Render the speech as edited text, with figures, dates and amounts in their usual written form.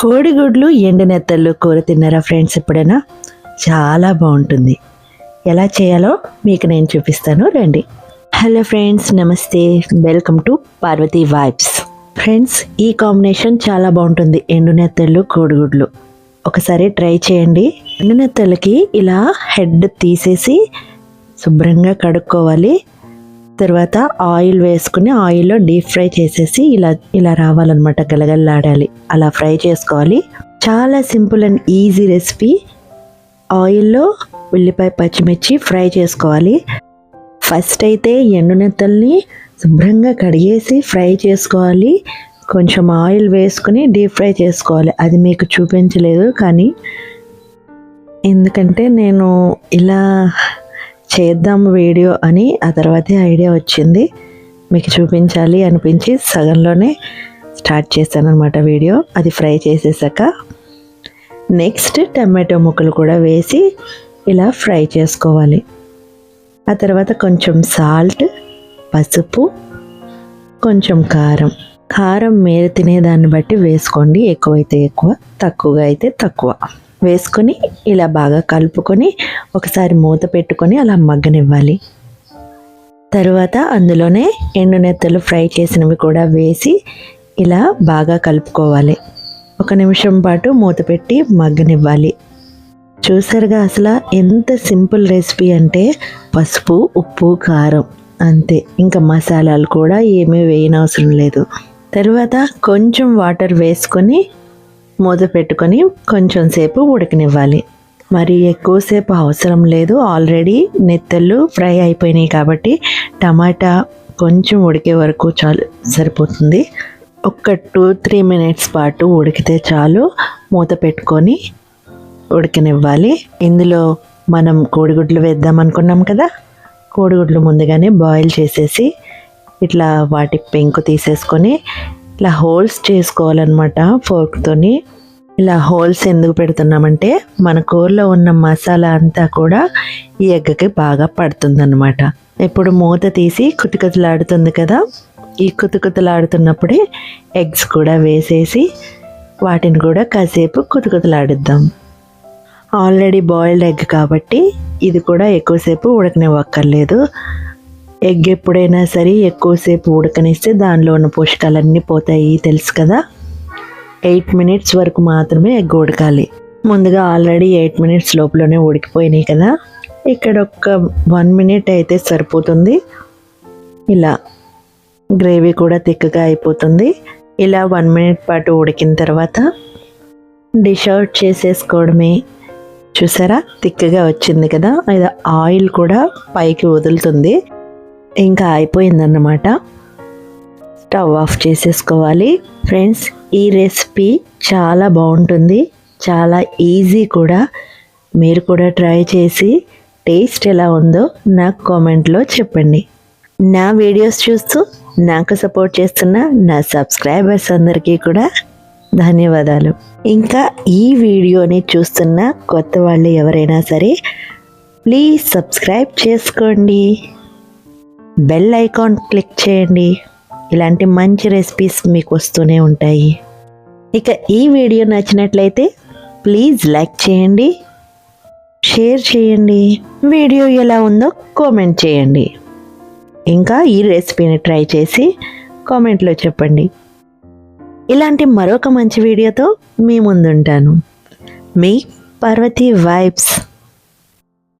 కోడిగుడ్లు ఎండునెత్తళ్ళు కూర తిన్నారా ఫ్రెండ్స్? ఎప్పుడైనా చాలా బాగుంటుంది. ఎలా చేయాలో మీకు నేను చూపిస్తాను, రండి. హలో ఫ్రెండ్స్, నమస్తే, welcome to Parvati vibes. Friends, ఈ కాంబినేషన్ చాలా బాగుంటుంది, ఎండునెత్తళ్ళు కోడిగుడ్లు. ఒకసారి ట్రై చేయండి. ఎండునెత్తళ్ళకి ఇలా హెడ్ తీసేసి శుభ్రంగా కడుక్కోవాలి. తర్వాత ఆయిల్ వేసుకుని ఆయిల్లో డీప్ ఫ్రై చేసేసి ఇలా రావాలన్నమాట, గలగలలాడాలి, అలా ఫ్రై చేసుకోవాలి. చాలా సింపుల్ అండ్ ఈజీ రెసిపీ. ఆయిల్లో ఉల్లిపాయ పచ్చిమిర్చి ఫ్రై చేసుకోవాలి. ఫస్ట్ అయితే ఎండునెత్తల్ని శుభ్రంగా కడిగేసి ఫ్రై చేసుకోవాలి. కొంచెం ఆయిల్ వేసుకుని డీప్ ఫ్రై చేసుకోవాలి. అది మీకు చూపించలేదు, కానీ ఎందుకంటే నేను ఇలా చేద్దాం వీడియో అని ఆ తర్వాతే ఐడియా వచ్చింది. మీకు చూపించాలి అనిపించి సగంలోనే స్టార్ట్ చేశాను అనమాట వీడియో. అది ఫ్రై చేసేసాక నెక్స్ట్ టమాటో ముక్కలు కూడా వేసి ఇలా ఫ్రై చేసుకోవాలి. ఆ తర్వాత కొంచెం సాల్ట్, పసుపు, కొంచెం కారం మీరు తినేదాన్ని బట్టి వేసుకోండి. ఎక్కువైతే ఎక్కువ, తక్కువగా అయితే తక్కువ వేసుకొని ఇలా బాగా కలుపుకొని ఒకసారి మూత పెట్టుకొని అలా మగ్గనివ్వాలి. తరువాత అందులోనే ఎండునెత్తలు ఫ్రై చేసినవి కూడా వేసి ఇలా బాగా కలుపుకోవాలి. 1 నిమిషం పాటు మూత పెట్టి మగ్గనివ్వాలి. చూసారుగా, అసలు ఎంత సింపుల్ రెసిపీ అంటే పసుపు, ఉప్పు, కారం అంతే, ఇంకా మసాలాలు కూడా ఏమీ వేయనవసరం లేదు. తరువాత కొంచెం వాటర్ వేసుకొని మూత పెట్టుకొని కొంచెం సేపు ఉడకనివ్వాలి. మరి ఎక్కువసేపు అవసరం లేదు, ఆల్రెడీ నెత్తళ్ళు ఫ్రై అయిపోయినాయి కాబట్టి టమాటా కొంచెం ఉడికే వరకు చాలు, సరిపోతుంది. ఒక 2-3 మినిట్స్ పాటు ఉడికితే చాలు. మూత పెట్టుకొని ఉడకనివ్వాలి. ఇందులో మనం కోడిగుడ్లు వేద్దాం అనుకున్నాం కదా, కోడిగుడ్లు ముందుగానే బాయిల్ చేసేసి ఇట్లా వాటి పెంకు తీసేసుకొని ఇలా హోల్స్ చేసుకోవాలన్నమాట ఫోర్క్తోని. ఇలా హోల్స్ ఎందుకు పెడుతున్నామంటే మన కూరలో ఉన్న మసాలా అంతా కూడా ఈ ఎగ్గకి బాగా పడుతుందన్నమాట. ఇప్పుడు మూత తీసి కుతకుతలాడుతుంది కదా, ఈ కుతకుతలాడుతున్నప్పుడే ఎగ్స్ కూడా వేసేసి వాటిని కూడా కాసేపు కుతకుతలాడిద్దాం. ఆల్రెడీ బాయిల్డ్ ఎగ్ కాబట్టి ఇది కూడా ఎక్కువసేపు ఉడకనివ్వక్కర్లేదు. ఎగ్ ఎప్పుడైనా సరే ఎక్కువసేపు ఉడకనిస్తే దానిలో ఉన్న పోషకాలన్నీ పోతాయి, తెలుసు కదా. 8 మినిట్స్ వరకు మాత్రమే ఎగ్ ఉడకాలి. ముందుగా ఆల్రెడీ 8 మినిట్స్ లోపలనే ఉడికిపోయినాయి కదా, ఇక్కడ ఒక 1 మినిట్ అయితే సరిపోతుంది. ఇలా గ్రేవీ కూడా తిక్కగా అయిపోతుంది. ఇలా 1 మినిట్ పాటు ఉడికిన తర్వాత డిష్ అవుట్ చేసేసుకోవడమే. చూసారా, తిక్కగా వచ్చింది కదా, ఇది ఆయిల్ కూడా పైకి వదులుతుంది. ఇంకా అయిపోయిందన్నమాట. స్టవ్ ఆఫ్ చేసేసుకోవాలి. ఫ్రెండ్స్, ఈ రెసిపీ చాలా బాగుంటుంది, చాలా ఈజీ కూడా. మీరు కూడా ట్రై చేసి టేస్ట్ ఎలా ఉందో నాకు కామెంట్లో చెప్పండి. నా వీడియోస్ చూస్తూ నాకు సపోర్ట్ చేస్తున్న నా సబ్స్క్రైబర్స్ అందరికీ కూడా ధన్యవాదాలు. ఇంకా ఈ వీడియోని చూస్తున్న కొత్త వాళ్ళు ఎవరైనా సరే ప్లీజ్ సబ్స్క్రైబ్ చేసుకోండి, బెల్ ఐకాన్ క్లిక్ చేయండి. ఇలాంటి మంచి రెసిపీస్ మీకు వస్తూనే ఉంటాయి. ఇక ఈ వీడియో నచ్చినట్లయితే ప్లీజ్ లైక్ చేయండి, షేర్ చేయండి, వీడియో ఎలా ఉందో కామెంట్ చేయండి. ఇంకా ఈ రెసిపీని ట్రై చేసి కామెంట్లో చెప్పండి. ఇలాంటి మరొక మంచి వీడియోతో మీ ముందుంటాను. మీ పార్వతి వైబ్స్.